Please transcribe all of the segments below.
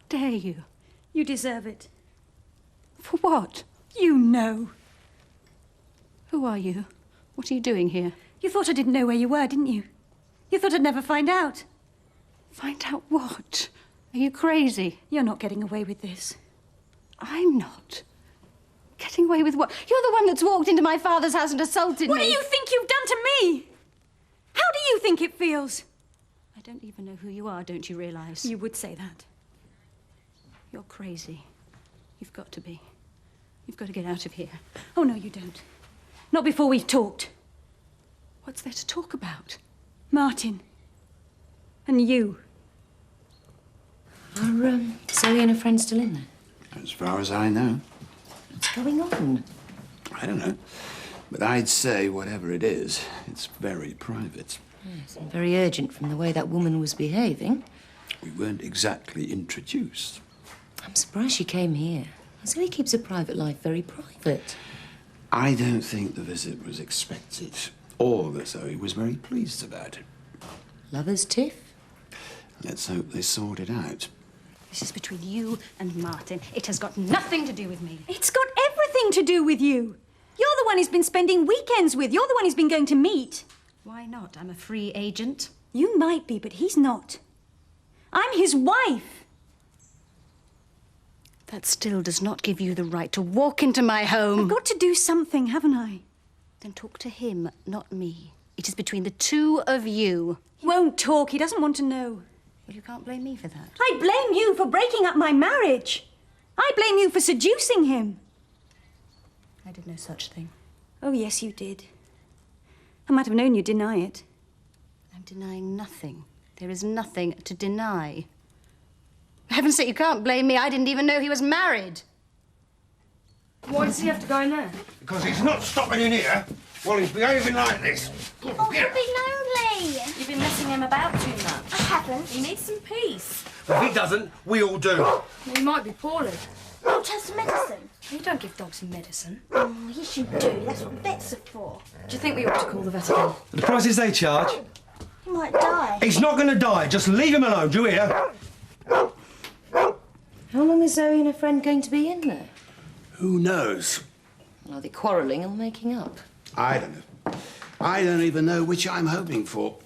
dare you? You deserve it. For what? You know. Who are you? What are you doing here? You thought I didn't know where you were, didn't you? You thought I'd never find out. Find out what? Are you crazy? You're not getting away with this. I'm not. Getting away with what? You're the one that's walked into my father's house and assaulted me. What do you think you've done to me? How do you think it feels? I don't even know who you are, don't you realise? You would say that. You're crazy. You've got to be. You've got to get out of here. Oh, no, you don't. Not before we've talked. What's there to talk about? Martin. And you. Are Zoe and her friend still in there? As far as I know. What's going on? I don't know. But I'd say, whatever it is, it's very private. Yes, and very urgent from the way that woman was behaving. We weren't exactly introduced. I'm surprised she came here. Zoe keeps her private life very private. I don't think the visit was expected, or that Zoe was very pleased about it. Lovers' tiff? Let's hope they sort it out. This is between you and Martin. It has got nothing to do with me. It's got everything to do with you. You're the one he's been spending weekends with. You're the one he's been going to meet. Why not? I'm a free agent. You might be, but he's not. I'm his wife. That still does not give you the right to walk into my home. I've got to do something, haven't I? Then talk to him, not me. It is between the two of you. He won't talk. He doesn't want to know. Well, you can't blame me for that. I blame you for breaking up my marriage. I blame you for seducing him. I did no such thing. Oh, yes, you did. I might have known you'd deny it. I'm denying nothing. There is nothing to deny. For heaven's sake, you can't blame me. I didn't even know he was married. Why does he have to go in there? Because he's not stopping in here while he's behaving like this. Oh, he'll be lonely. You've been messing him about too much. I haven't. He needs some peace. If he doesn't, we all do. He might be poorly. I'll take some medicine. You don't give dogs medicine. Oh, yes, you do. That's what vets are for. Do you think we ought to call the vet again? The prices they charge? He might die. He's not going to die. Just leave him alone, do you hear? How long is Zoe and her friend going to be in there? Who knows? Are they quarrelling or making up? I don't know. I don't even know which I'm hoping for.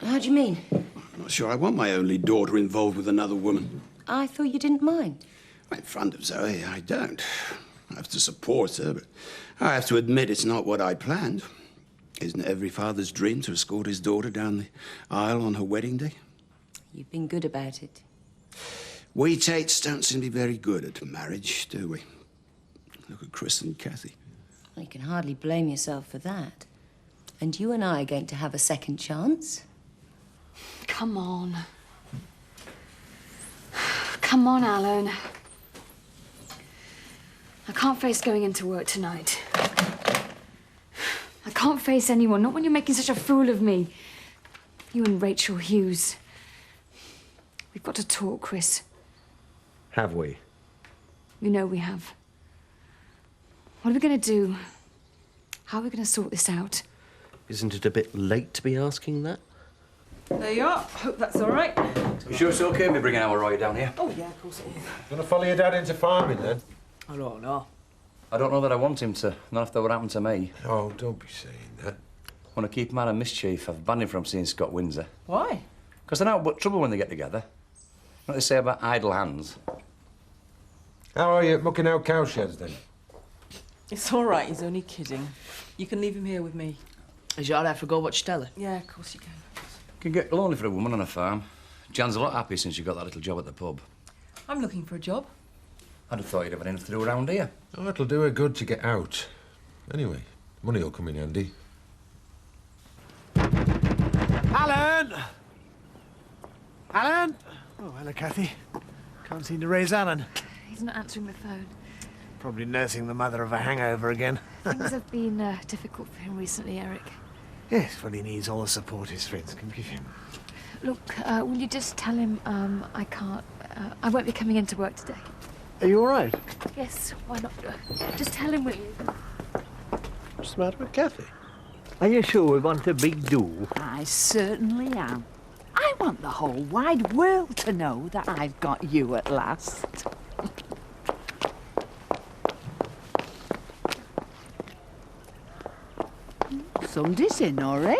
How do you mean? I'm not sure I want my only daughter involved with another woman. I thought you didn't mind. In front of Zoe, I don't. I have to support her, but I have to admit it's not what I planned. Isn't it every father's dream to escort his daughter down the aisle on her wedding day? You've been good about it. We Tates don't seem to be very good at marriage, do we? Look at Chris and Kathy. Well, you can hardly blame yourself for that. And you and I are going to have a second chance. Come on. Come on, Alan. I can't face going into work tonight. I can't face anyone, not when you're making such a fool of me. You and Rachel Hughes. We've got to talk, Chris. Have we? You know we have. What are we going to do? How are we going to sort this out? Isn't it a bit late to be asking that? There you are. Hope that's all right. You sure it's okay me bringing our Roy down here? Oh, yeah, of course it is. Gonna follow your dad into farming, then? I don't know. I don't know that I want him to, not after what happened to me. Oh, don't be saying that. I want to keep him out of mischief. I've banned him from seeing Scott Windsor. Why? Because they're not but trouble when they get together. What they say about idle hands. How are you at mucking out cowsheds, then? It's all right. He's only kidding. You can leave him here with me. Is you all right for go watch Stella? Yeah, of course you can. Can get lonely for a woman on a farm. Jan's a lot happy since you got that little job at the pub. I'm looking for a job. I'd have thought you'd have had enough to do around here. Oh, it'll do her good to get out. Anyway, money will come in handy. Alan! Alan? Oh, hello, Kathy. Can't seem to raise Alan. He's not answering the phone. Probably nursing the mother of a hangover again. Things have been difficult for him recently, Eric. Yes, well, he needs all the support his friends can give him. Look, will you just tell him I can't... I won't be coming into work today. Are you all right? Yes, why not? Just tell him, will you? What's the matter with Kathy? Are you sure we want a big do? I certainly am. I want the whole wide world to know that I've got you at last. Somebody's in, Ori.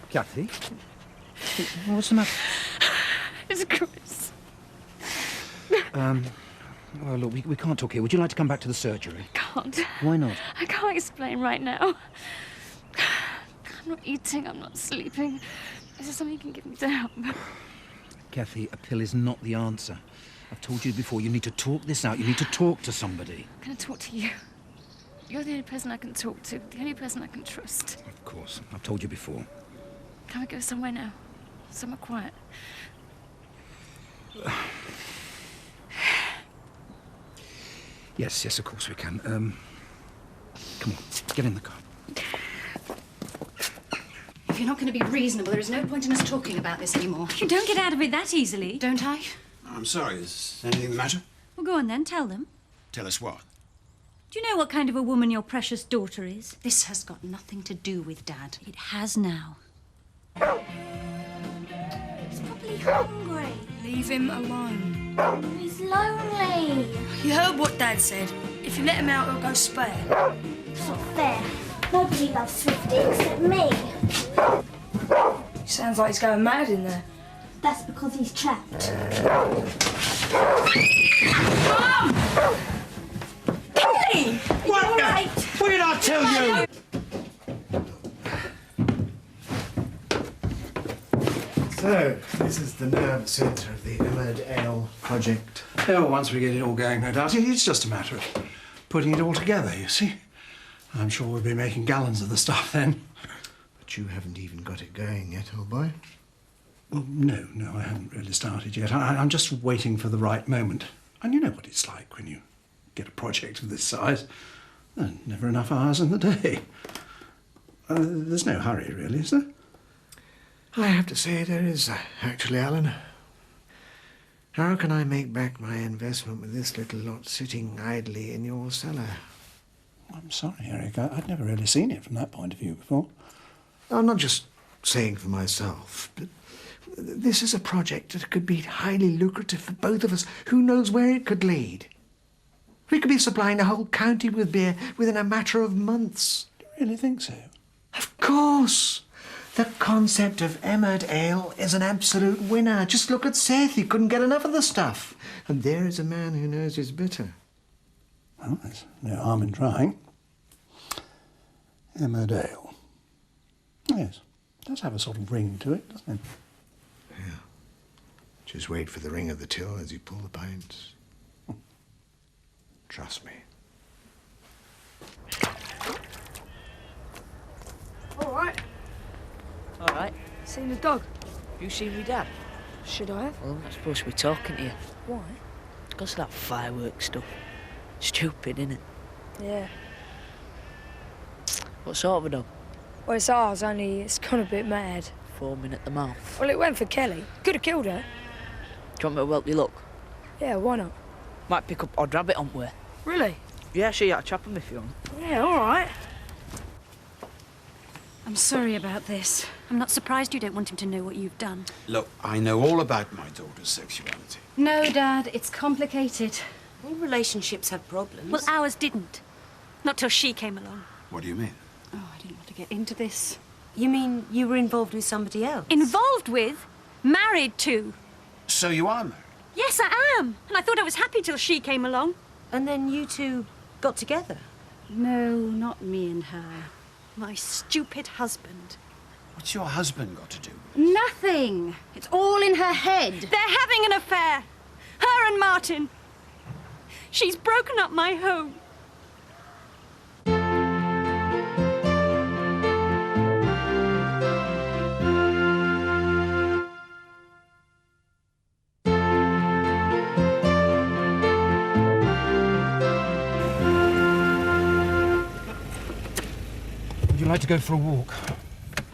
Kathy? What's the matter? It's Chris. Well, look, we can't talk here. Would you like to come back to the surgery? Can't. Why not? I can't explain right now. I'm not eating, I'm not sleeping. Is there something you can give me to help? Kathy, a pill is not the answer. I've told you before, you need to talk this out. You need to talk to somebody. I'm gonna talk to you. You're the only person I can talk to, the only person I can trust. Of course, I've told you before. Can we go somewhere now? Somewhere quiet. Yes, of course we can. Come on, get in the car. If you're not going to be reasonable, there is no point in us talking about this anymore. You don't get out of it that easily. Don't I? I'm sorry, is anything the matter? Well, go on then, tell them. Tell us what? Do you know what kind of a woman your precious daughter is? This has got nothing to do with Dad. It has now. He's probably hungry. Leave him alone. He's lonely. You heard what Dad said. If you let him out, he'll go spare. It's not fair. Nobody loves Swifty except me. Sounds like he's going mad in there. That's because he's trapped. Mum! Kelly! What? All right. What did I tell you? So, this is the nerve centre of the Emmerdale project. Oh, once we get it all going, no doubt, it's just a matter of putting it all together, you see. I'm sure we'll be making gallons of the stuff then. But you haven't even got it going yet, old boy. Well, no, I haven't really started yet. I'm just waiting for the right moment. And you know what it's like when you get a project of this size. Never enough hours in the day. There's no hurry, really, is there? I have to say there is, actually, Alan. How can I make back my investment with this little lot sitting idly in your cellar? I'm sorry, Eric. I'd never really seen it from that point of view before. I'm not just saying for myself, but this is a project that could be highly lucrative for both of us. Who knows where it could lead? We could be supplying the whole county with beer within a matter of months. Do you really think so? Of course. The concept of Emmerdale is an absolute winner. Just look at Seth. He couldn't get enough of the stuff. And there is a man who knows his bitter. Well, there's no harm in trying. Emmerdale. Yes, it does have a sort of ring to it, doesn't it? Yeah. Just wait for the ring of the till as you pull the pints. Trust me. All right. All right. Seen the dog? You seen me dad? Should I have? Well, I'm not supposed to be talking to you. Why? Because of that fireworks stuff. Stupid, innit? Yeah. What sort of a dog? Well, it's ours, only it's gone a bit mad. Foaming at the mouth. Well, it went for Kelly. Could have killed her. Do you want me to help you look? Yeah, why not? Might pick up odd rabbit on where. Really? Yeah, sure, you got to chop him if you want. Yeah, all right. I'm sorry about this. I'm not surprised you don't want him to know what you've done. Look, I know all about my daughter's sexuality. No, Dad, it's complicated. All relationships have problems. Well, ours didn't. Not till she came along. What do you mean? Oh, I didn't want to get into this. You mean you were involved with somebody else? Involved with? Married to? So you are married? Yes, I am. And I thought I was happy till she came along. And then you two got together? No, not me and her. My stupid husband. What's your husband got to do with it? Nothing. It's all in her head. They're having an affair. Her and Martin. She's broken up my home. Would you like to go for a walk?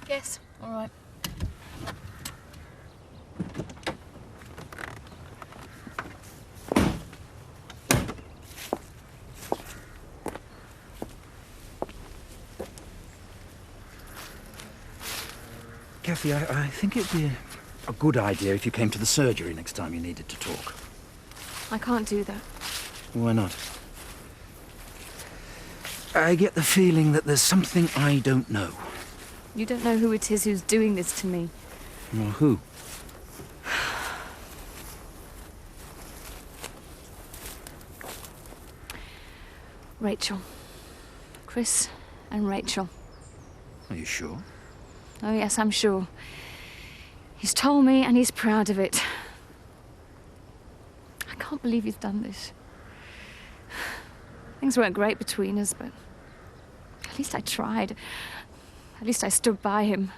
Yes, all right. Kathy, I think it'd be a good idea if you came to the surgery next time you needed to talk. I can't do that. Why not? I get the feeling that there's something I don't know. You don't know who it is who's doing this to me. Well, who? Rachel. Chris and Rachel. Are you sure? Oh, yes, I'm sure. He's told me and he's proud of it. I can't believe he's done this. Things weren't great between us, but at least I tried. At least I stood by him.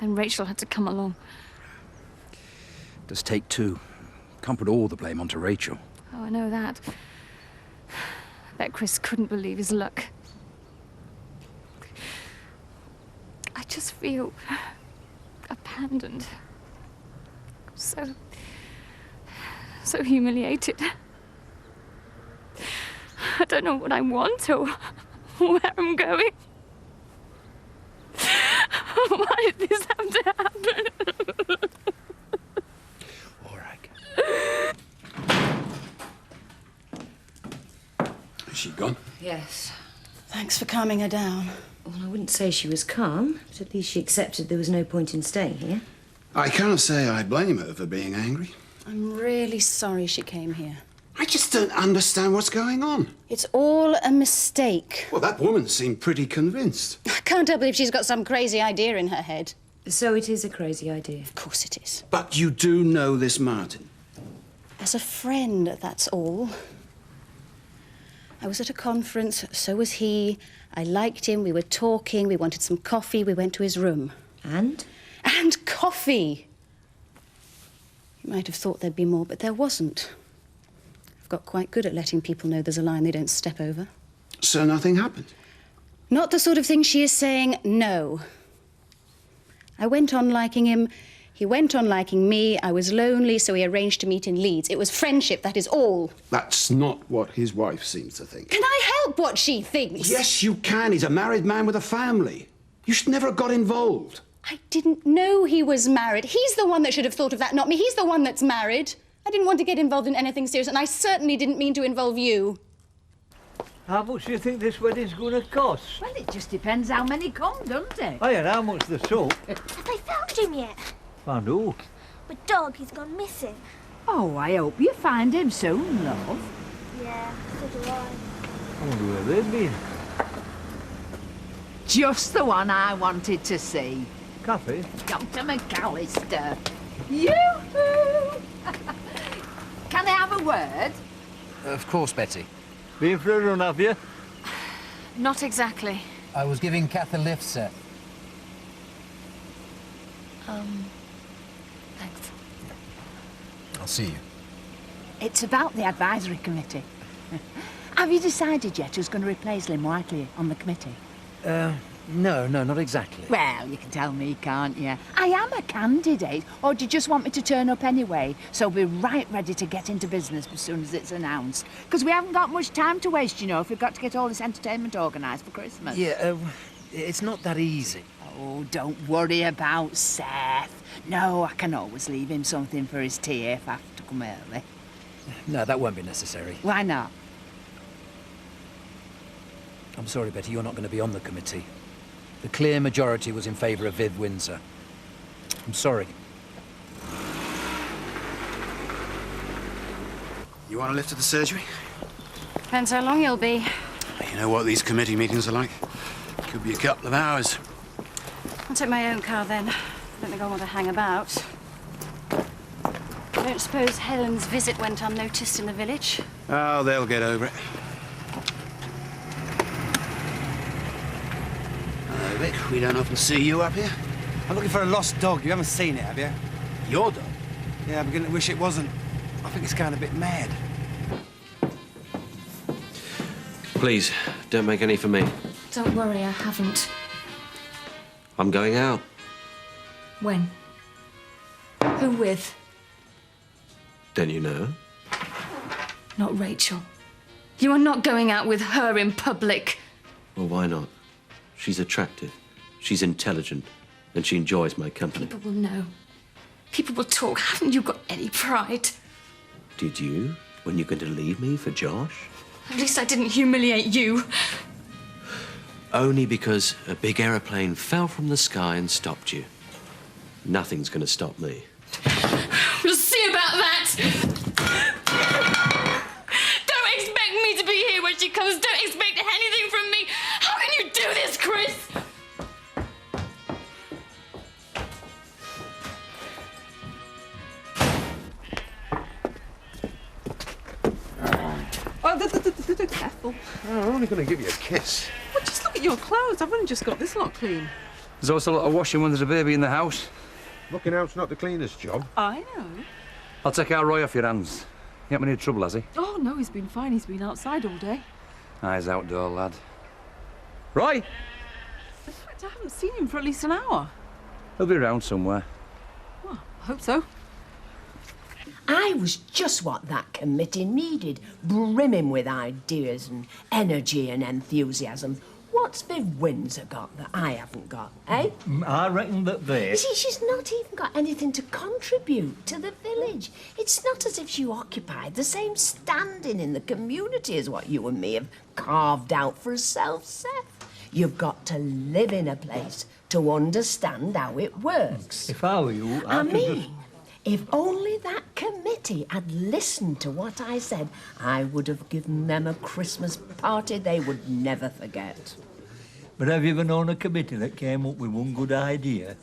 And Rachel had to come along. It does take two. Can't put all the blame onto Rachel. Oh, I know that. I bet Chris couldn't believe his luck. I just feel abandoned. So humiliated. I don't know what I want or where I'm going. Why did this have to happen? All right. Is she gone? Yes. Thanks for calming her down. Well, I wouldn't say she was calm, but at least she accepted there was no point in staying here. I can't say I blame her for being angry. I'm really sorry she came here. I just don't understand what's going on. It's all a mistake. Well, that woman seemed pretty convinced. I can't help believe she's got some crazy idea in her head. So it is a crazy idea. Of course it is. But you do know this Martin? As a friend, that's all. I was at a conference, so was he. I liked him, we were talking, we wanted some coffee, we went to his room. And? And coffee! You might have thought there'd be more, but there wasn't. I've got quite good at letting people know there's a line they don't step over. So nothing happened? Not the sort of thing she is saying, no. I went on liking him. He went on liking me. I was lonely, so we arranged to meet in Leeds. It was friendship, that is all. That's not what his wife seems to think. Can I help what she thinks? Yes, you can. He's a married man with a family. You should never have got involved. I didn't know he was married. He's the one that should have thought of that, not me. He's the one that's married. I didn't want to get involved in anything serious, and I certainly didn't mean to involve you. How much do you think this wedding's going to cost? Well, it just depends how many come, doesn't it? Oh, yeah, how much the soap? Have they found him yet? Found who? The dog, he's gone missing. Oh, I hope you find him soon, love. Yeah, so do I. I wonder where they've been. Just the one I wanted to see. Kathy? Dr. McAllister. Yoo-hoo! Can I have a word? Of course, Betty. Been for a run, have you? Not exactly. I was giving Kath a lift, sir. Thanks. I'll see you. It's about the advisory committee. Have you decided yet who's going to replace Lynn Whiteley on the committee? No, not exactly. Well, you can tell me, can't you? I am a candidate, or do you just want me to turn up anyway? So we're right ready to get into business as soon as it's announced. Because we haven't got much time to waste, you know, if we've got to get all this entertainment organised for Christmas. Yeah, it's not that easy. Oh, don't worry about Seth. No, I can always leave him something for his tea if I have to come early. No, that won't be necessary. Why not? I'm sorry, Betty, you're not going to be on the committee. The clear majority was in favour of Viv Windsor. I'm sorry. You want to lift to the surgery? Depends how long you'll be. You know what these committee meetings are like. Could be a couple of hours. I'll take my own car then. I don't think I want to hang about. I don't suppose Helen's visit went unnoticed in the village. Oh, they'll get over it. Hello, Vic. We don't often see you up here. I'm looking for a lost dog. You haven't seen it, have you? Your dog? Yeah, I'm beginning to wish it wasn't. I think it's kind of a bit mad. Please, don't make any for me. Don't worry, I haven't. I'm going out. When? Who with? Don't you know? Not Rachel. You are not going out with her in public. Well, why not? She's attractive. She's intelligent. and she enjoys my company. People will know. People will talk. Haven't you got any pride? Did you, when you're going to leave me for Josh? At least I didn't humiliate you. Only because a big aeroplane fell from the sky and stopped you. Nothing's going to stop me. We'll see about that. Don't expect me to be here when she comes. Don't expect anything from me. How can you do this, Chris? Oh, careful. Oh, I'm only going to give you a kiss. Well, just look at your clothes. I've only just got this lot clean. There's also a lot of washing when there's a baby in the house. Looking out's not the cleanest job. I know. I'll take our Roy off your hands. He ain't been in trouble, has he? Oh, no, he's been fine. He's been outside all day. Eyes outdoor, lad. Roy! In fact, I haven't seen him for at least an hour. He'll be around somewhere. Well, I hope so. I was just what that committee needed, brimming with ideas and energy and enthusiasm. What's Viv Windsor got that I haven't got, eh? I reckon that they... You see, she's not even got anything to contribute to the village. It's not as if she occupied the same standing in the community as what you and me have carved out for herself, Seth. You've got to live in a place to understand how it works. If I were you, I could mean, just... if only that committee had listened to what I said, I would have given them a Christmas party they would never forget. But have you ever known a committee that came up with one good idea?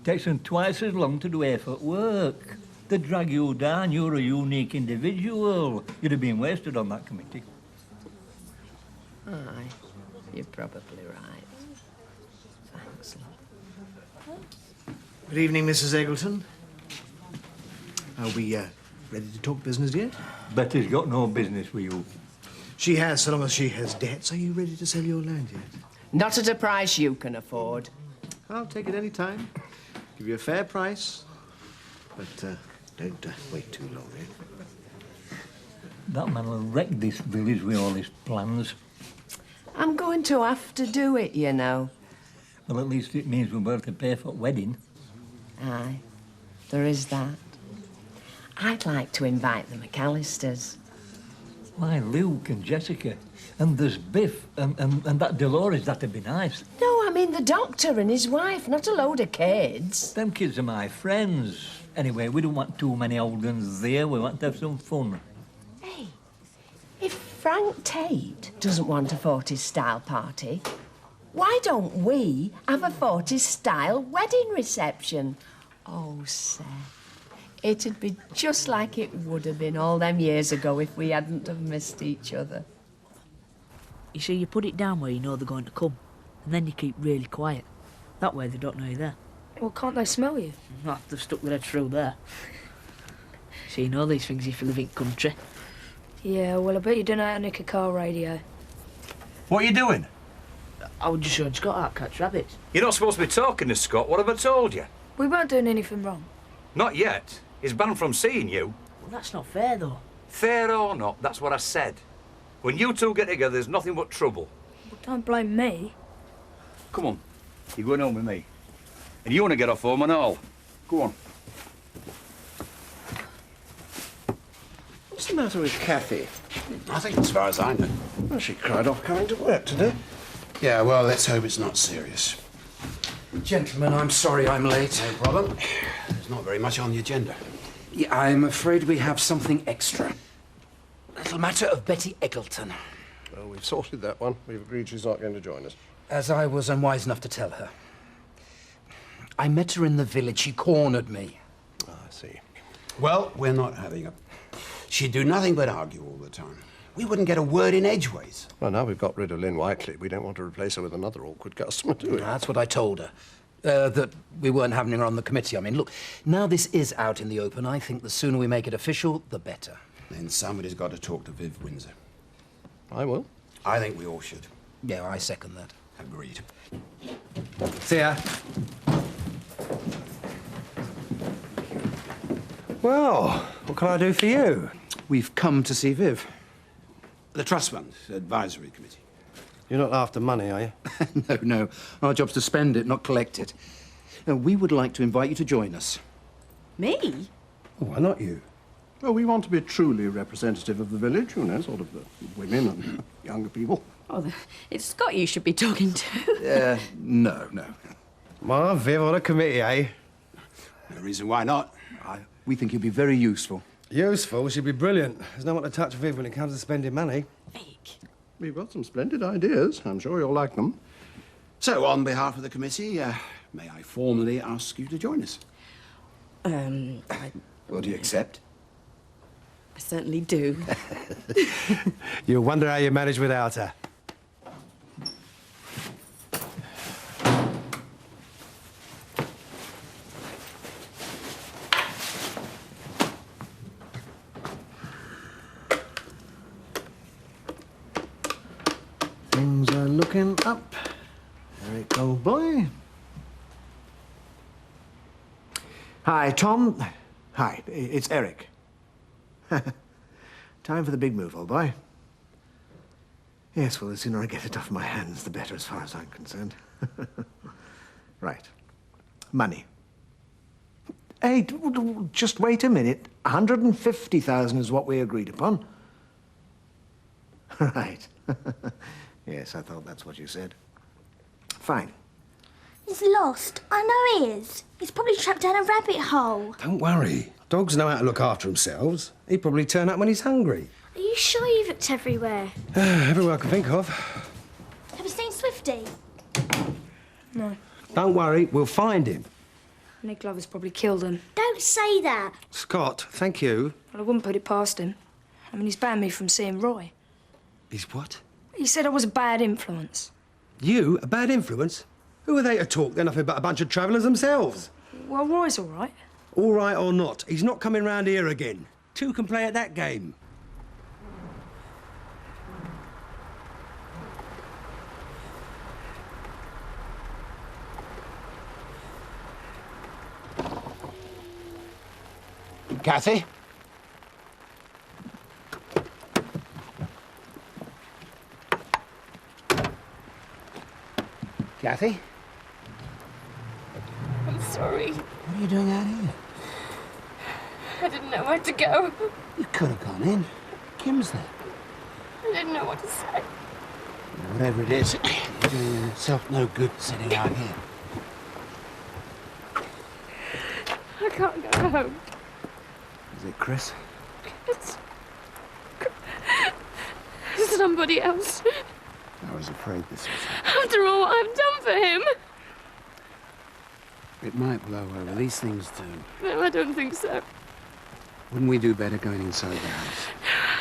Takes them twice as long to do effort work. They drag you down. You're a unique individual. You'd have been wasted on that committee. Aye, you're probably right. Thanks, love. Good evening, Mrs. Eggleton. Are we ready to talk business yet? Betty's got no business with you. She has, so long as she has debts. Are you ready to sell your land yet? Not at a price you can afford. I'll take it any time. Give you a fair price. But don't wait too long, eh? That man will wreck this village with all his plans. I'm going to have to do it, you know. Well, at least it means we'll have to pay for the wedding. Aye, there is that. I'd like to invite the McAllisters. Why, Luke and Jessica. And there's Biff and that Dolores. That'd be nice. No, I mean the doctor and his wife, not a load of kids. Them kids are my friends. Anyway, we don't want too many old guns there. We want to have some fun. Hey, if Frank Tate doesn't want a 40s-style party, why don't we have a 40s-style wedding reception? Oh, Seth, it'd be just like it would have been all them years ago if we hadn't have missed each other. You see, you put it down where you know they're going to come, and then you keep really quiet. That way they don't know you're there. Well, can't they smell you? Well, they've stuck their head through there. So you know these things if you live in country. Yeah, well, I bet you don't know how to nick a car radio. What are you doing? I was just showing Scott how to catch rabbits. You're not supposed to be talking to Scott. What have I told you? We weren't doing anything wrong. Not yet. He's banned from seeing you. Well, that's not fair, though. Fair or not, that's what I said. When you two get together, there's nothing but trouble. Well, don't blame me. Come on. You're going home with me. And you want to get off home and all. Go on. What's the matter with Kathy? Nothing, as far as I know. Well, she cried off coming to work today. Yeah, well, let's hope it's not serious. Gentlemen, I'm sorry I'm late. No problem. There's not very much on the agenda. Yeah, I'm afraid we have something extra. Little matter of Betty Eggleton. Well, we've sorted that one. We've agreed she's not going to join us. As I was unwise enough to tell her. I met her in the village. She cornered me. I see. Well, we're not having a... She'd do nothing but argue all the time. We wouldn't get a word in edgeways. Well, now we've got rid of Lynn Whiteley, we don't want to replace her with another awkward customer, do we? That's what I told her. That we weren't having her on the committee. I mean, look, now this is out in the open. I think the sooner we make it official, the better. Then somebody's got to talk to Viv Windsor. I will. I think we all should. Yeah, I second that. Agreed. See ya. Well, what can I do for you? We've come to see Viv. The Trust Fund Advisory Committee. You're not after money, are you? No. Our job's to spend it, not collect it. Now, we would like to invite you to join us. Me? Oh, why not you? Well, we want to be truly representative of the village, you know, sort of the women and younger people. Oh, it's Scott you should be talking to. No. Ma, Viv on a committee, eh? No reason why not. We think you'd be very useful. Useful? She'd be brilliant. There's no one to touch Viv when it comes to spending money. We've got some splendid ideas. I'm sure you'll like them. So, on behalf of the committee, may I formally ask you to join us? Well, do you accept? I certainly do. You'll wonder how you manage without her. Things are looking up. Eric, old boy. Hi, Tom. Hi, it's Eric. Time for the big move, old boy. Yes, well, the sooner I get it off my hands, the better as far as I'm concerned. Right. Money. Hey, just wait a minute. 150,000 is what we agreed upon. Right. Yes, I thought that's what you said. Fine. He's lost. I know he is. He's probably trapped down a rabbit hole. Don't worry. Dogs know how to look after themselves. He'd probably turn up when he's hungry. Are you sure you've looked everywhere? Everywhere I can think of. Have you seen Swifty? No. Don't worry, we'll find him. Nick Glover's probably killed him. Don't say that. Scott, thank you. Well, I wouldn't put it past him. I mean, he's banned me from seeing Roy. He's what? He said I was a bad influence. You? A bad influence? Who are they to talk? They're nothing but a bunch of travellers themselves. Well, Roy's all right. All right or not, he's not coming round here again. Two can play at that game. Kathy? Kathy? I'm sorry. What are you doing out here? I didn't know where to go. You could have gone in. Kim's there. I didn't know what to say. Whatever it is, you're doing yourself no good sitting out here. I can't go home. Is it Chris? It's somebody else. I was afraid this was After all what I've done for him. It might blow over. These things do. No, I don't think so. Wouldn't we do better going inside the house?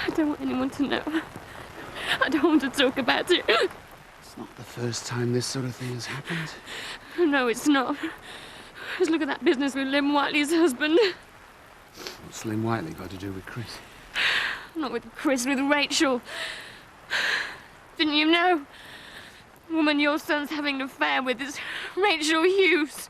I don't want anyone to know. I don't want to talk about it. It's not the first time this sort of thing has happened. No, it's not. Just look at that business with Lynn Whiteley's husband. What's Lynn Whiteley got to do with Chris? Not with Chris, with Rachel. Didn't you know? The woman your son's having an affair with is Rachel Hughes.